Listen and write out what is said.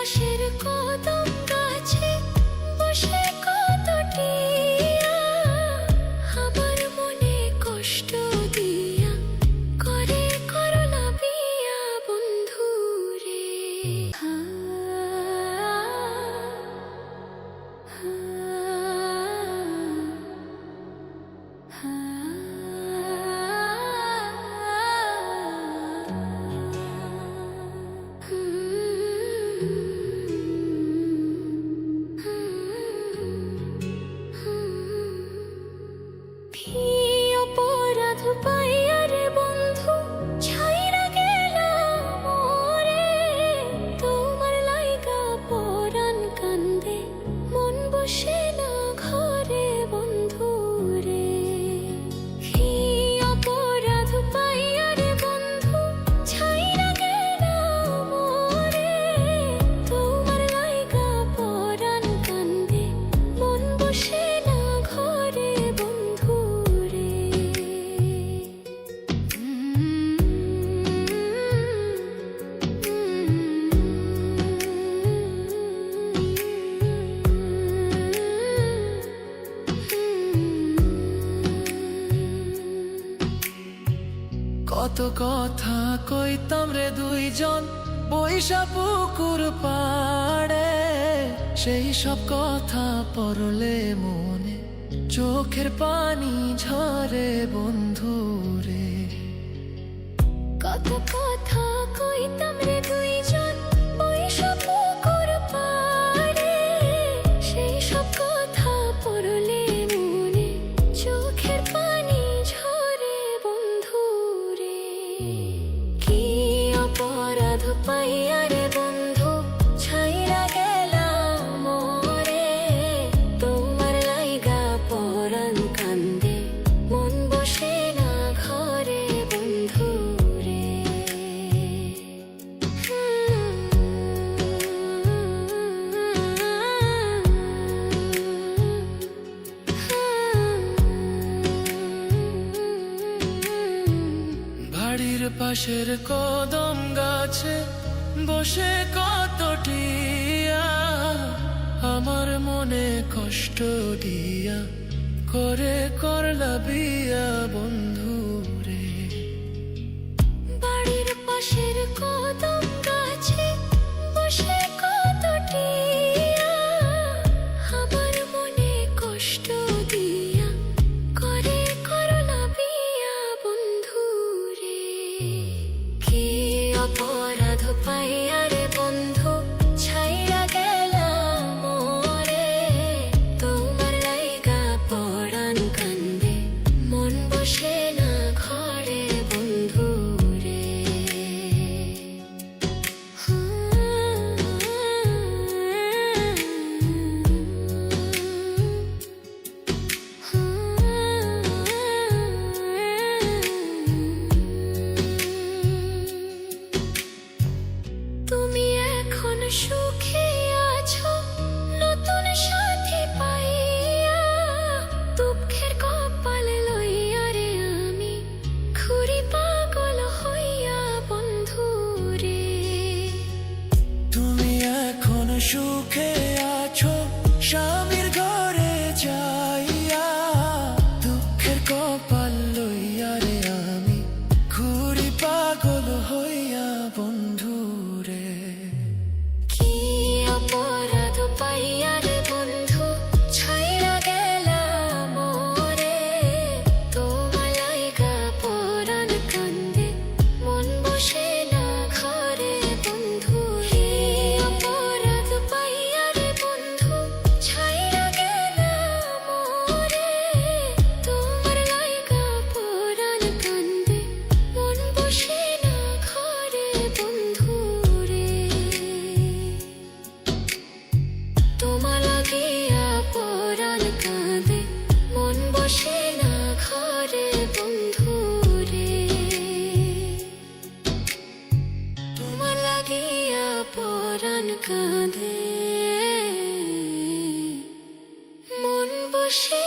পাশের কদম গাছে বসে কত টিয়া আমার মনে কষ্ট দিয়া করে করলা বিয়া বন্ধু রে। অপরাধ পাইয়া রে বন্ধু ছাইরা গেলাম মোরে, তোমার লাইগা পরাণ কান্দে মন বসে না ঘরে বন্ধু রে। কি অপরাধ পাইয়া রে বন্ধু ছাইরা গেলাম মোরে, তোমার লাইগা পরাণ কান্দে মন বসে না ঘরে বন্ধু রে। কত কথা কইতাম রে দুইজন বৈশা পুকুর পাড়ে, সেই সব কথা পড়লে মনে চোখের পানি ঝরে বন্ধু রে। কত কথা কইতাম রে দুইজন বৈশা পুকুর পাড়ে, সেই সব কথা পড়লে মনে চোখের পানি ঝরে বন্ধু রে। কি অপরাধ পাইয়া রে বন্ধু ছাইরা গেলাম মোরে, তোমার লাইগা পরাণ কান্দে মন বসে না ঘরে বন্ধু রে। বাড়ির পাশের কদম গাছে বসে কত টিয়া আমার মনে কষ্ট দিয়া করে করলা বিয়া বন্ধু রে। বাড়ির পাশের কদম গাছে বসে কত টিয়া আমার মনে কষ্ট দিয়া করে করলা বিয়া বন্ধু রে। কি অপরাধ পাইয়া রে বন্ধু ছাইরা গেলাম মোরে, তোমার লাইগা পরাণ কান্দে মন বসে না ঘরে বন্ধু রে। তুমি এখন সুখে আছো নতুন সাথী পাইয়া, দুঃখের কপাল লইয়া রে আমি ঘুরি পাগল হইয়া বন্ধু রে। তুমি এখন সুখে আছো স্বামীর ঘরে যাইয়া, দুঃখের কপাল লইয়া রে আমি ঘুরি পাগল হইয়া বন্ধু রে। কি অপরাধ পাইয়া রে বন্ধু ছাইরা গেলাম মোরে, তোমার লাইগা পরাণ কান্দে মন বসে না ঘরে বন্ধু রে। অপরাধ পাইয়া রে বন্ধু ছাইরা গেলাম মোরে, তোমার লাইগা পরাণ কান্দে মন বসে না ঘরে বন্ধু রে। তোমার লাগিয়া পরাণ কাঁদে মন বসে না ঘরে বন্ধু রে। তোমার লাগিয়া পরাণ কাঁদে মন বসে